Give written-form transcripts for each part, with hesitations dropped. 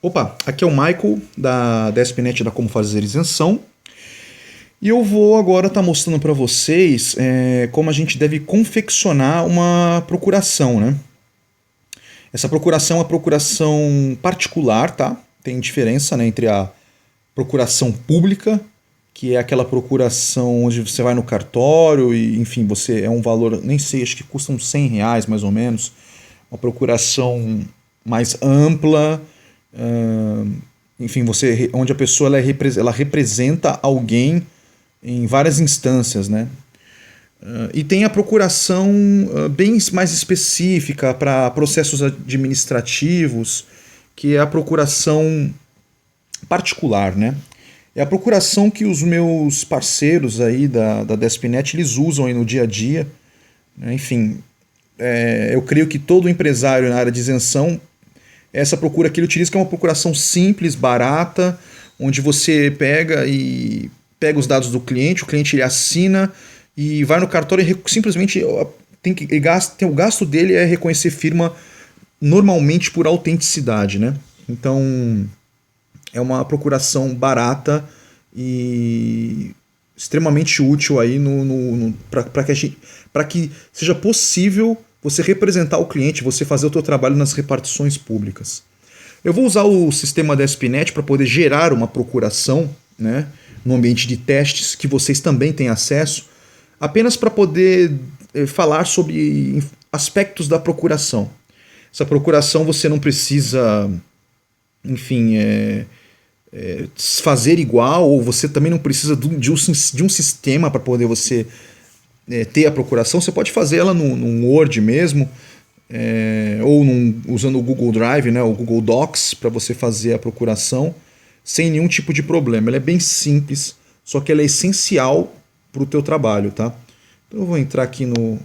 Opa, aqui é o Michael da DSPnet da Como Fazer Isenção e eu vou agora estar mostrando para vocês como a gente deve confeccionar uma procuração, né? Essa procuração é uma procuração particular, tá? Tem diferença, né, entre a procuração pública, que é aquela procuração onde você vai no cartório e, enfim, você é um valor, nem sei, acho que custa uns R$ 100 mais ou menos, uma procuração mais ampla. Enfim, onde a pessoa ela representa alguém em várias instâncias, né? E tem a procuração bem mais específica para processos administrativos, que é a procuração particular, né? É a procuração que os meus parceiros aí da DSPnet eles usam aí no dia a dia, né? Enfim, eu creio que todo empresário na área de isenção, essa procura que ele utiliza, que é uma procuração simples, barata, onde você pega os dados do cliente, o cliente ele assina e vai no cartório e simplesmente o gasto dele é reconhecer firma normalmente por autenticidade, né? Então é uma procuração barata e extremamente útil aí para que seja possível você representar o cliente, você fazer o seu trabalho nas repartições públicas. Eu vou usar o sistema DSPnet para poder gerar uma procuração, né, no ambiente de testes, que vocês também têm acesso, apenas para poder falar sobre aspectos da procuração. Essa procuração você não precisa, enfim, fazer igual, ou você também não precisa de um sistema para poder você ter a procuração. Você pode fazer ela num Word mesmo, ou usando o Google Drive, né, o Google Docs, para você fazer a procuração sem nenhum tipo de problema. Ela é bem simples, só que ela é essencial para o teu trabalho, tá? Então eu vou entrar aqui no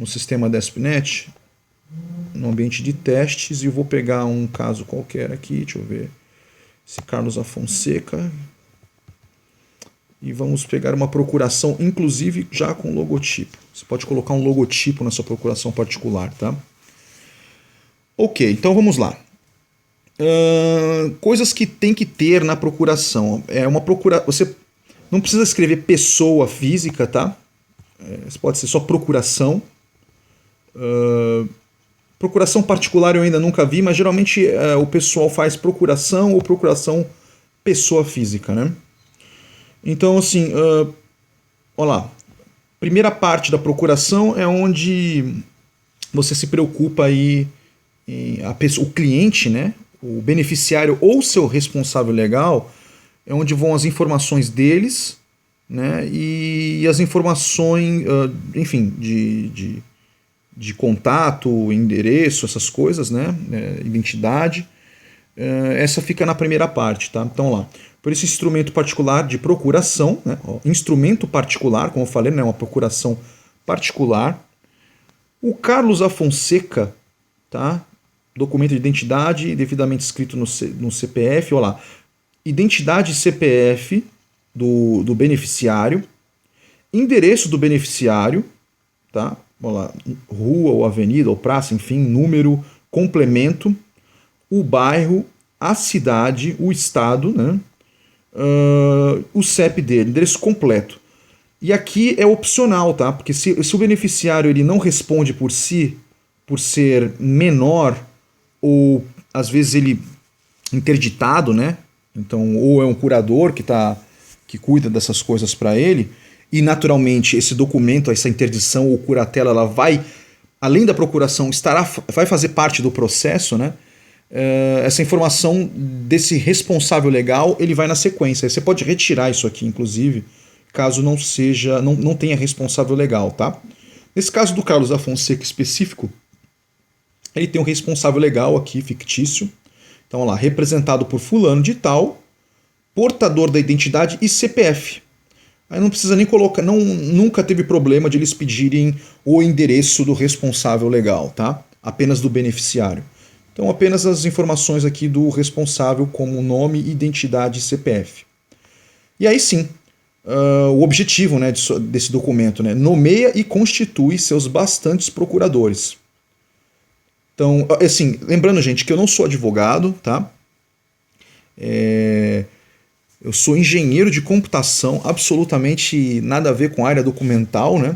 sistema DSPnet, no ambiente de testes, e eu vou pegar um caso qualquer aqui, deixa eu ver, esse Carlos Afonseca, e vamos pegar uma procuração, inclusive já com logotipo. Você pode colocar um logotipo na sua procuração particular, tá? Ok, então vamos lá. Coisas que tem que ter na procuração. Você não precisa escrever pessoa física, tá? Pode ser só procuração. Procuração particular eu ainda nunca vi, mas geralmente o pessoal faz procuração ou procuração pessoa física, né? Então, assim, olha lá. Primeira parte da procuração é onde você se preocupa aí o cliente, né? O beneficiário ou seu responsável legal, é onde vão as informações deles, né? E as informações, enfim, de contato, endereço, essas coisas, né? Identidade. Essa fica na primeira parte, tá? Então lá. Por esse instrumento particular de procuração, né? Instrumento particular, como eu falei, né? Uma procuração particular. O Carlos Afonseca, tá? Documento de identidade devidamente escrito no CPF, olha lá. Identidade e CPF do beneficiário. Endereço do beneficiário, tá? Olha lá. Rua ou avenida ou praça, enfim, número, complemento. O bairro, a cidade, o estado, né? O CEP dele, endereço completo. E aqui é opcional, tá? Porque se o beneficiário ele não responde por si, por ser menor, ou às vezes ele interditado, né? Então, ou é um curador que cuida dessas coisas para ele, e naturalmente esse documento, essa interdição ou curatela, ela vai, além da procuração, vai fazer parte do processo, né? Essa informação desse responsável legal, ele vai na sequência. Você pode retirar isso aqui, inclusive, caso não tenha responsável legal, tá? Nesse caso do Carlos Afonseca específico, ele tem um responsável legal aqui, fictício. Então, olha lá, representado por fulano de tal, portador da identidade e CPF. Aí não precisa nem colocar, nunca teve problema de eles pedirem o endereço do responsável legal, tá? Apenas do beneficiário. Então, apenas as informações aqui do responsável, como nome, identidade e CPF. E aí sim, o objetivo, né, desse documento, né, nomeia e constitui seus bastantes procuradores. Então, assim, lembrando, gente, que eu não sou advogado, tá? Eu sou engenheiro de computação, absolutamente nada a ver com a área documental, né?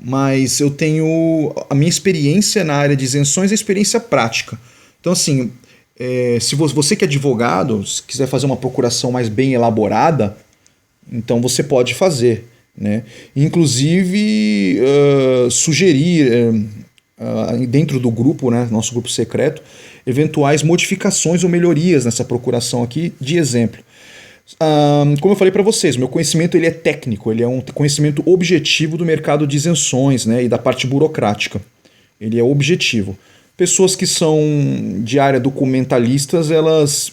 Mas eu tenho a minha experiência na área de isenções, é experiência prática. Então, assim, se você que é advogado, se quiser fazer uma procuração mais bem elaborada, então você pode fazer, né? Inclusive, sugerir dentro do grupo, né, nosso grupo secreto, eventuais modificações ou melhorias nessa procuração aqui, de exemplo. Como eu falei para vocês, meu conhecimento ele é técnico, ele é um conhecimento objetivo do mercado de isenções, né, e da parte burocrática. Ele é objetivo. Pessoas que são de área documentalistas, elas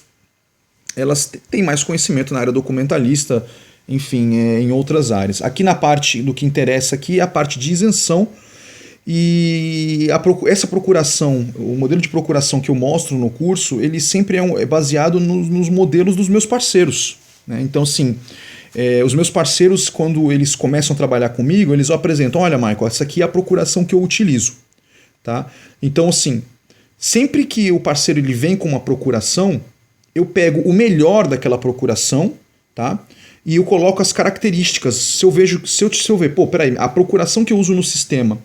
têm mais conhecimento na área documentalista, enfim, em outras áreas. Aqui na parte do que interessa aqui é a parte de isenção. E essa procuração, o modelo de procuração que eu mostro no curso, ele sempre é baseado nos modelos dos meus parceiros, né? Então, assim, os meus parceiros, quando eles começam a trabalhar comigo, eles apresentam: olha, Michael, essa aqui é a procuração que eu utilizo. Tá? Então, assim, sempre que o parceiro ele vem com uma procuração, eu pego o melhor daquela procuração, tá? E eu coloco as características. Se eu ver, pô, peraí, a procuração que eu uso no sistema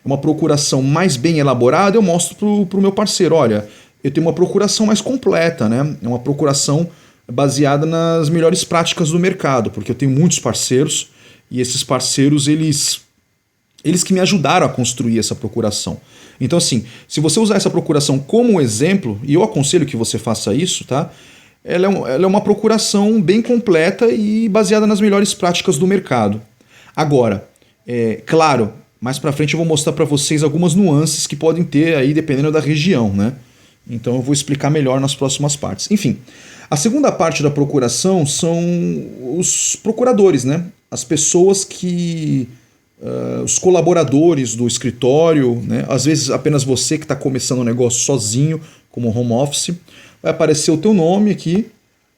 é uma procuração mais bem elaborada, eu mostro pro meu parceiro: olha, eu tenho uma procuração mais completa, né? É uma procuração baseada nas melhores práticas do mercado, porque eu tenho muitos parceiros e esses parceiros, eles que me ajudaram a construir essa procuração. Então, assim, se você usar essa procuração como exemplo, e eu aconselho que você faça isso, tá? Ela é uma procuração bem completa e baseada nas melhores práticas do mercado. Agora, claro, mais pra frente eu vou mostrar para vocês algumas nuances que podem ter aí dependendo da região, né? Então eu vou explicar melhor nas próximas partes. Enfim, a segunda parte da procuração são os procuradores, né? As pessoas que... os colaboradores do escritório, né? Às vezes apenas você que está começando um negócio sozinho, como home office, vai aparecer o teu nome aqui,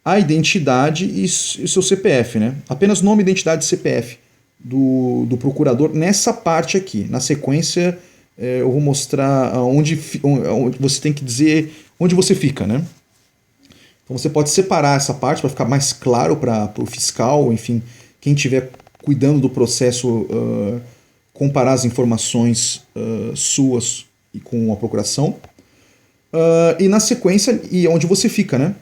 a identidade e seu CPF, né? Apenas nome, identidade e CPF do procurador nessa parte aqui. Na sequência, eu vou mostrar onde você tem que dizer onde você fica, né? Então você pode separar essa parte para ficar mais claro para o fiscal, enfim, quem tiver cuidando do processo, comparar as informações suas e com a procuração. E na sequência, e onde você fica, né?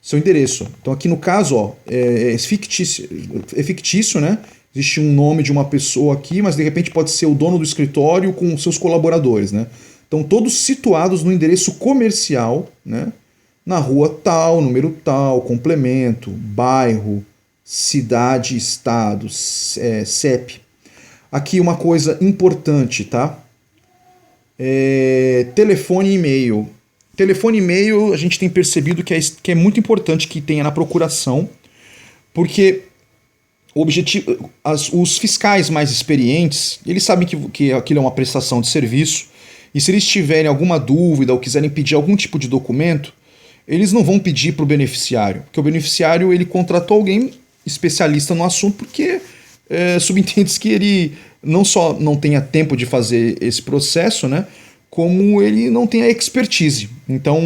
Seu endereço. Então aqui no caso, ó, é fictício, né? Existe um nome de uma pessoa aqui, mas de repente pode ser o dono do escritório com seus colaboradores, né? Então todos situados no endereço comercial, né? Na rua tal, número tal, complemento, bairro, cidade, estado, CEP. Aqui uma coisa importante, tá? Telefone e e-mail. Telefone e e-mail a gente tem percebido que é muito importante que tenha na procuração, porque o objetivo, os fiscais mais experientes, eles sabem que aquilo é uma prestação de serviço, e se eles tiverem alguma dúvida ou quiserem pedir algum tipo de documento, eles não vão pedir para o beneficiário, porque o beneficiário ele contratou alguém especialista no assunto, porque subentende-se que ele não só não tenha tempo de fazer esse processo, né, como ele não tenha expertise. Então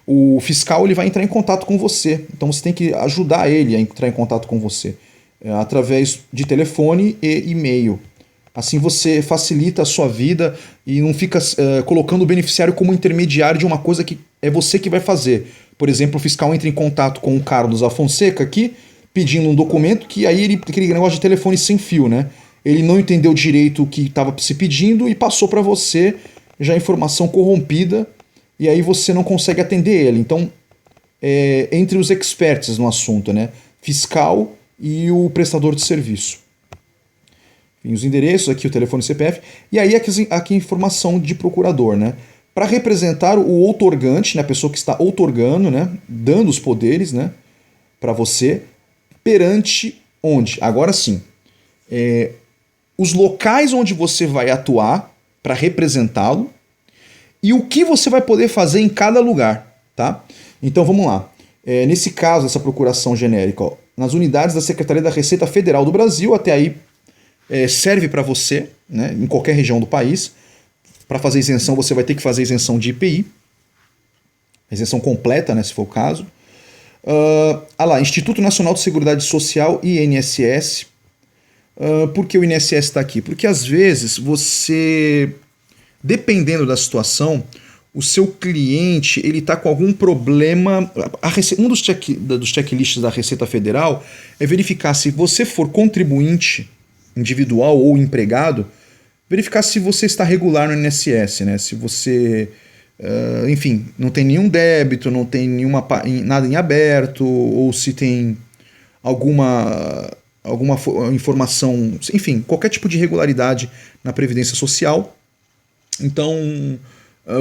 o fiscal ele vai entrar em contato com você, então você tem que ajudar ele a entrar em contato com você através de telefone e e-mail. Assim você facilita a sua vida e não fica colocando o beneficiário como intermediário de uma coisa que é você que vai fazer. Por exemplo, o fiscal entra em contato com o Carlos Afonseca aqui, pedindo um documento, que aí aquele negócio de telefone sem fio, né? Ele não entendeu direito o que estava se pedindo e passou para você já a informação corrompida, e aí você não consegue atender ele. Então, entre os experts no assunto, né? Fiscal e o prestador de serviço. Enfim, os endereços, aqui o telefone e CPF, e aí aqui a informação de procurador, né? Para representar o outorgante, né? A pessoa que está outorgando, né? Dando os poderes, né? Para você, perante onde? Agora sim, os locais onde você vai atuar para representá-lo e o que você vai poder fazer em cada lugar, tá? Então vamos lá. Nesse caso, essa procuração genérica, ó, nas unidades da Secretaria da Receita Federal do Brasil, até aí serve para você, né, em qualquer região do país. Para fazer isenção, você vai ter que fazer isenção de IPI. a isenção completa, né, se for o caso. Lá, Instituto Nacional de Seguridade Social, INSS. Por que o INSS está aqui? Porque às vezes você, dependendo da situação, o seu cliente ele está com algum problema. Um dos checklists da Receita Federal é verificar se você for contribuinte individual ou empregado, verificar se você está regular no INSS, né? Se você, enfim, não tem nenhum débito, não tem nada em aberto, ou se tem alguma informação, enfim, qualquer tipo de irregularidade na Previdência Social. Então,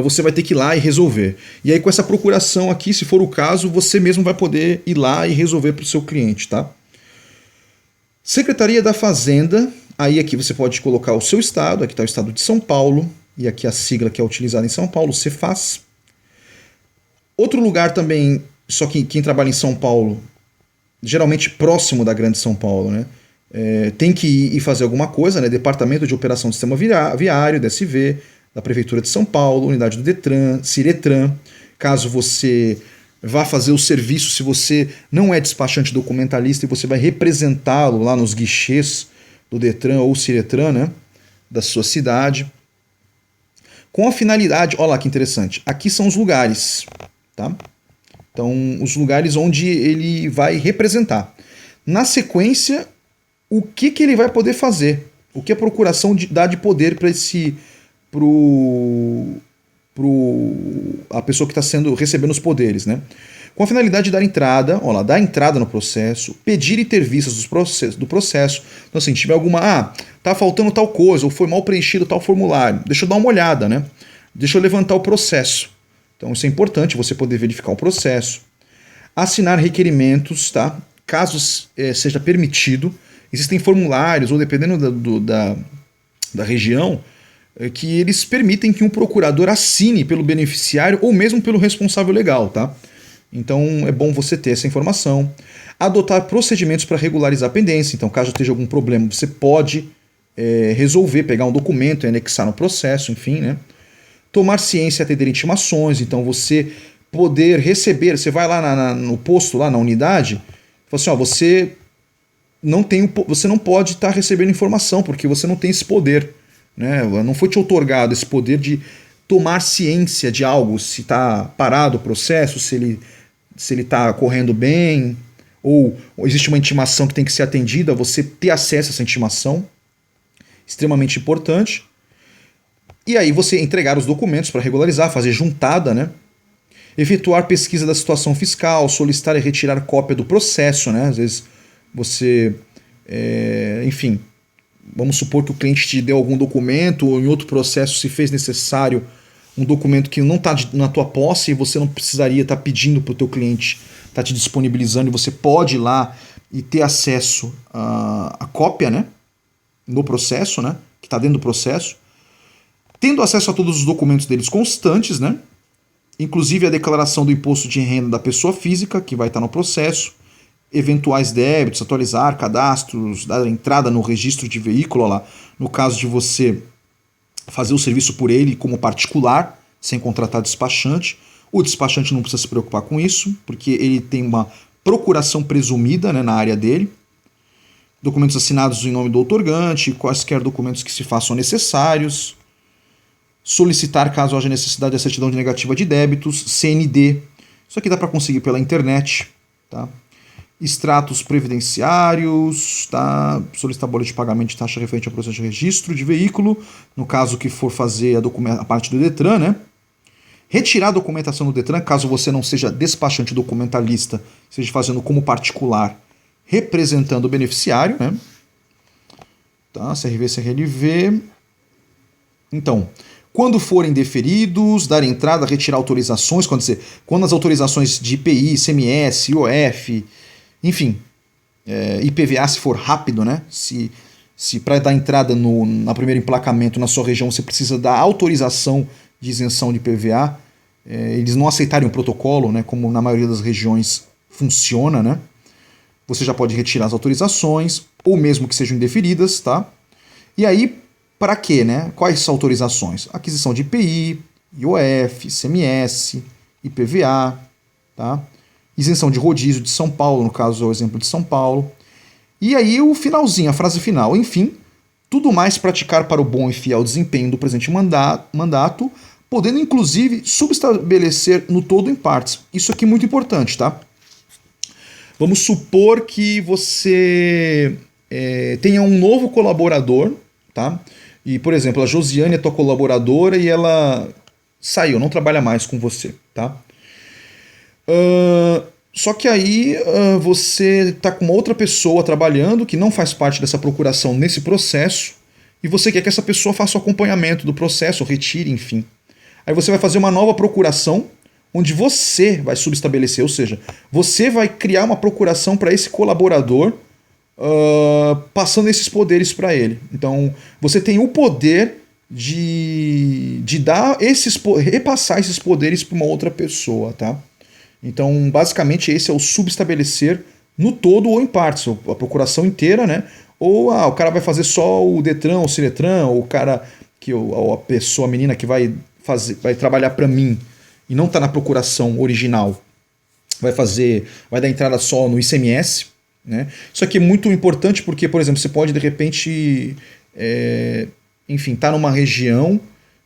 você vai ter que ir lá e resolver. E aí, com essa procuração aqui, se for o caso, você mesmo vai poder ir lá e resolver para o seu cliente, tá? Secretaria da Fazenda, aí aqui você pode colocar o seu estado, aqui está o estado de São Paulo, e aqui a sigla que é utilizada em São Paulo, Cefaz. Outro lugar também, só que quem trabalha em São Paulo, geralmente próximo da Grande São Paulo, né? Tem que ir fazer alguma coisa, né? Departamento de Operação do Sistema Viário, DSV, da Prefeitura de São Paulo, unidade do Detran, Ciretran. Caso você vá fazer o serviço, se você não é despachante documentalista e você vai representá-lo lá nos guichês do Detran ou Ciretran, né? Da sua cidade. Com a finalidade, olha lá que interessante, aqui são os lugares, tá? Então, os lugares onde ele vai representar. Na sequência, o que ele vai poder fazer? O que a procuração dá de poder para a pessoa que está recebendo os poderes, né? Com a finalidade de dar entrada, dar entrada no processo, pedir e ter vistas do processo. Então, assim, se tiver alguma, tá faltando tal coisa, ou foi mal preenchido tal formulário, deixa eu dar uma olhada, né? Deixa eu levantar o processo. Então, isso é importante, você poder verificar o processo. Assinar requerimentos, tá? Caso seja permitido. Existem formulários, ou dependendo da região, que eles permitem que um procurador assine pelo beneficiário ou mesmo pelo responsável legal, tá? Então é bom você ter essa informação. Adotar procedimentos para regularizar a pendência. Então, caso esteja algum problema, você pode resolver, pegar um documento e anexar no processo, enfim, né? Tomar ciência e atender intimações. Então, você poder receber, você vai lá no posto, lá na unidade, fala assim, você não pode estar recebendo informação, porque você não tem esse poder, né? Não foi te otorgado esse poder de tomar ciência de algo, se está parado o processo, se ele está correndo bem, ou existe uma intimação que tem que ser atendida, você ter acesso a essa intimação, extremamente importante. E aí você entregar os documentos para regularizar, fazer juntada, né? Efetuar pesquisa da situação fiscal, solicitar e retirar cópia do processo, né? Às vezes você, enfim, vamos supor que o cliente te deu algum documento ou em outro processo se fez necessário um documento que não está na tua posse e você não precisaria estar pedindo para o teu cliente estar te disponibilizando, e você pode ir lá e ter acesso à cópia, né? No processo, né? Que está dentro do processo. Tendo acesso a todos os documentos deles constantes, né? Inclusive a declaração do imposto de renda da pessoa física, que vai estar no processo, eventuais débitos, atualizar cadastros, dar entrada no registro de veículo, lá, no caso de você fazer o serviço por ele como particular, sem contratar despachante. O despachante não precisa se preocupar com isso, porque ele tem uma procuração presumida, né, na área dele. Documentos assinados em nome do outorgante, quaisquer documentos que se façam necessários. Solicitar, caso haja necessidade, a certidão de negativa de débitos, CND. Isso aqui dá para conseguir pela internet, tá? Extratos previdenciários, tá? Solicitar boletim de pagamento de taxa referente ao processo de registro de veículo, no caso que for fazer a parte do Detran, né? Retirar a documentação do Detran, caso você não seja despachante documentalista, seja fazendo como particular, representando o beneficiário, né? Tá? CRV, CRLV. Então, quando forem deferidos, dar entrada, retirar autorizações, quando as autorizações de IPI, ICMS, IOF, enfim, IPVA, se for rápido, né? Se para dar entrada na primeiro emplacamento na sua região você precisa da autorização de isenção de IPVA, eles não aceitarem o protocolo, né? Como na maioria das regiões funciona, né? Você já pode retirar as autorizações, ou mesmo que sejam indeferidas, tá? E aí, para quê, né? Quais são autorizações? Aquisição de IPI, IOF, ICMS, IPVA, tá? Isenção de rodízio de São Paulo, no caso é o exemplo de São Paulo. E aí o finalzinho, a frase final, enfim, tudo mais praticar para o bom e fiel desempenho do presente mandato, podendo inclusive subestabelecer no todo em partes. Isso aqui é muito importante, tá? Vamos supor que você tenha um novo colaborador, tá? E, por exemplo, a Josiane é tua colaboradora e ela saiu, não trabalha mais com você, tá? Só que aí você está com uma outra pessoa trabalhando que não faz parte dessa procuração nesse processo e você quer que essa pessoa faça o acompanhamento do processo, retire, enfim. Aí você vai fazer uma nova procuração onde você vai subestabelecer, ou seja, você vai criar uma procuração para esse colaborador passando esses poderes para ele. Então você tem o poder de dar repassar esses poderes para uma outra pessoa, tá? Então, basicamente, esse é o subestabelecer no todo ou em partes, a procuração inteira, né? Ou o cara vai fazer só o Detran, o Ciretran, ou o cara ou a pessoa, a menina que vai trabalhar para mim e não está na procuração original, vai dar entrada só no ICMS, né? Isso aqui é muito importante porque, por exemplo, você pode de repente, enfim, tá numa região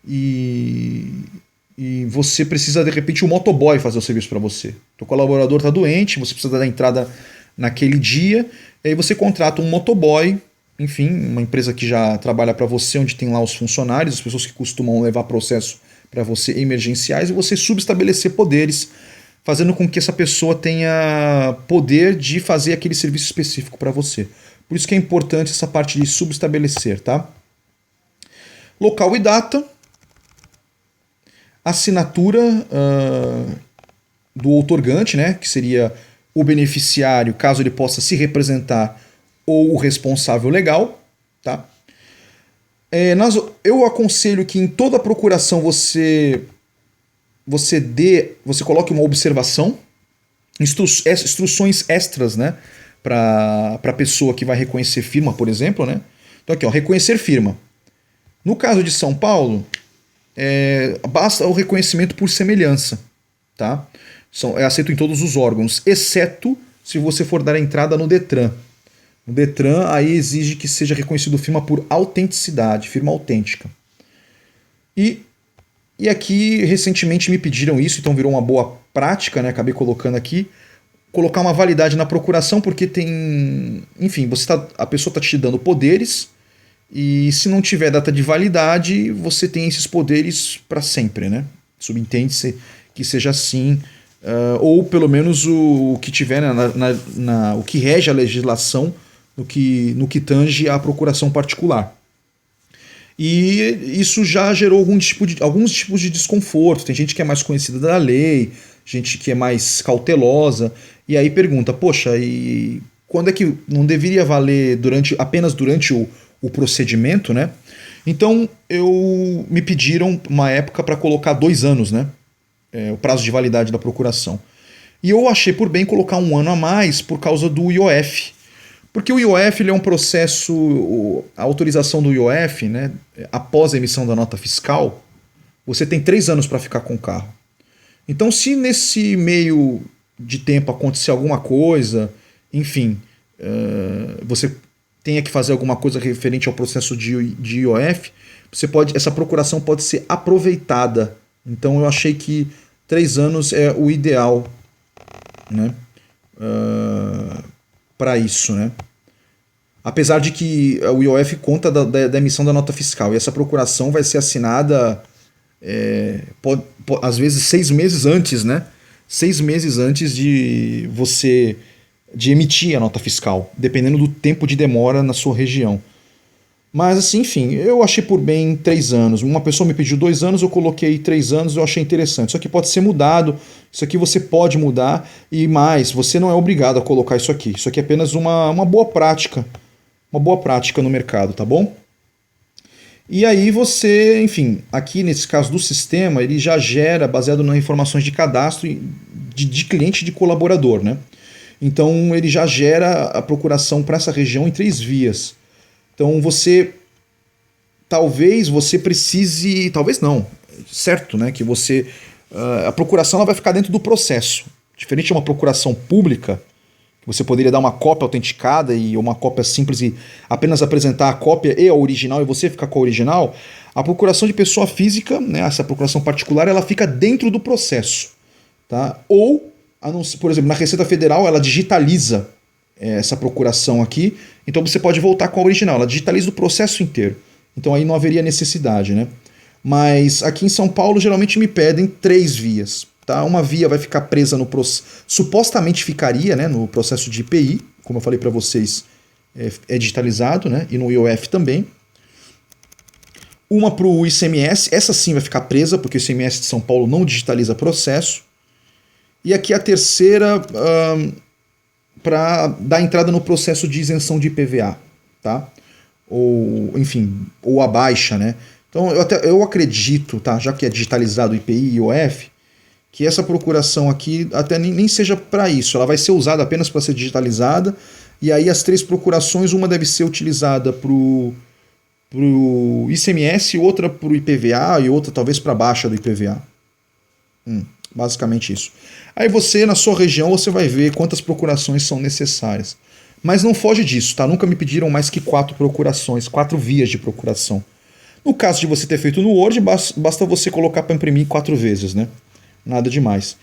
e você precisa, de repente, um motoboy fazer o serviço para você. O colaborador está doente, você precisa dar entrada naquele dia, e aí você contrata um motoboy, enfim, uma empresa que já trabalha para você, onde tem lá os funcionários, as pessoas que costumam levar processo para você emergenciais, e você subestabelecer poderes, fazendo com que essa pessoa tenha poder de fazer aquele serviço específico para você. Por isso que é importante essa parte de subestabelecer, tá? Local e data. Assinatura do outorgante, né, que seria o beneficiário, caso ele possa se representar, ou o responsável legal. Tá? Eu aconselho que em toda procuração você coloque uma observação, instruções extras, né, para a pessoa que vai reconhecer firma, por exemplo. Né? Então aqui, ó, reconhecer firma. No caso de São Paulo, basta o reconhecimento por semelhança, tá? É aceito em todos os órgãos, exceto se você for dar entrada no Detran. No Detran, aí exige que seja reconhecido firma por autenticidade, firma autêntica. E aqui, recentemente me pediram isso, então virou uma boa prática, né? Acabei colocando aqui, colocar uma validade na procuração, porque tem... Enfim, a pessoa está te dando poderes, e se não tiver data de validade, você tem esses poderes para sempre, né? Subentende-se que seja assim, ou pelo menos o que tiver o que rege a legislação no que tange à procuração particular. E isso já gerou alguns tipos de desconforto. Tem gente que é mais conhecida da lei, gente que é mais cautelosa, e aí pergunta, poxa, e quando é que não deveria valer apenas durante o procedimento, né? Então me pediram uma época para colocar 2 anos, né? O prazo de validade da procuração. E eu achei por bem colocar 1 ano a mais por causa do IOF. Porque o IOF ele é um processo, a autorização do IOF, né, após a emissão da nota fiscal, você tem 3 anos para ficar com o carro. Então, se nesse meio de tempo acontecer alguma coisa, enfim, você tenha que fazer alguma coisa referente ao processo de IOF, essa procuração pode ser aproveitada. Então eu achei que 3 anos é o ideal, né, para isso, né? Apesar de que o IOF conta da emissão da nota fiscal, e essa procuração vai ser assinada às vezes 6 meses antes, né? 6 meses antes de emitir a nota fiscal, dependendo do tempo de demora na sua região. Mas assim, enfim, eu achei por bem 3 anos. Uma pessoa me pediu 2 anos, eu coloquei 3 anos, eu achei interessante. Isso aqui pode ser mudado, isso aqui você pode mudar, e mais, você não é obrigado a colocar isso aqui. Isso aqui é apenas uma boa prática. Uma boa prática no mercado, tá bom? E aí você, enfim, aqui nesse caso do sistema, ele já gera, baseado nas informações de cadastro de cliente e de colaborador, né? Então ele já gera a procuração para essa região em 3 vias. Então talvez você precise, talvez não, certo, né, que você a procuração ela vai ficar dentro do processo. Diferente de uma procuração pública, que você poderia dar uma cópia autenticada e uma cópia simples e apenas apresentar a cópia e a original e você ficar com a original, a procuração de pessoa física, né, essa procuração particular, ela fica dentro do processo. Tá? Ou, por exemplo, na Receita Federal, ela digitaliza essa procuração aqui, então você pode voltar com a original, ela digitaliza o processo inteiro. Então aí não haveria necessidade, né? Mas aqui em São Paulo geralmente me pedem 3 vias. Tá? Uma via vai ficar presa no processo, supostamente ficaria, né, no processo de IPI, como eu falei para vocês, é digitalizado, né, e no IOF também. Uma para o ICMS, essa sim vai ficar presa, porque o ICMS de São Paulo não digitaliza processo. E aqui a terceira para dar entrada no processo de isenção de IPVA, tá? Ou, enfim, ou a baixa, né? Então eu acredito, tá, já que é digitalizado IPI e IOF, que essa procuração aqui até nem seja para isso, ela vai ser usada apenas para ser digitalizada, e aí as 3 procurações, uma deve ser utilizada para o ICMS, outra para o IPVA e outra talvez para a baixa do IPVA. Basicamente isso. Aí você, na sua região, você vai ver quantas procurações são necessárias. Mas não foge disso, tá? Nunca me pediram mais que 4 procurações, 4 vias de procuração. No caso de você ter feito no Word, basta você colocar para imprimir 4 vezes, né? Nada demais.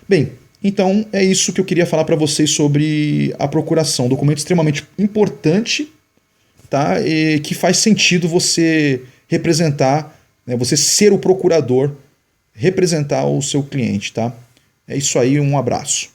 Bem, então é isso que eu queria falar para vocês sobre a procuração. Um documento extremamente importante, tá? E que faz sentido você representar, né? Você ser o procurador, representar o seu cliente, tá? É isso aí, um abraço.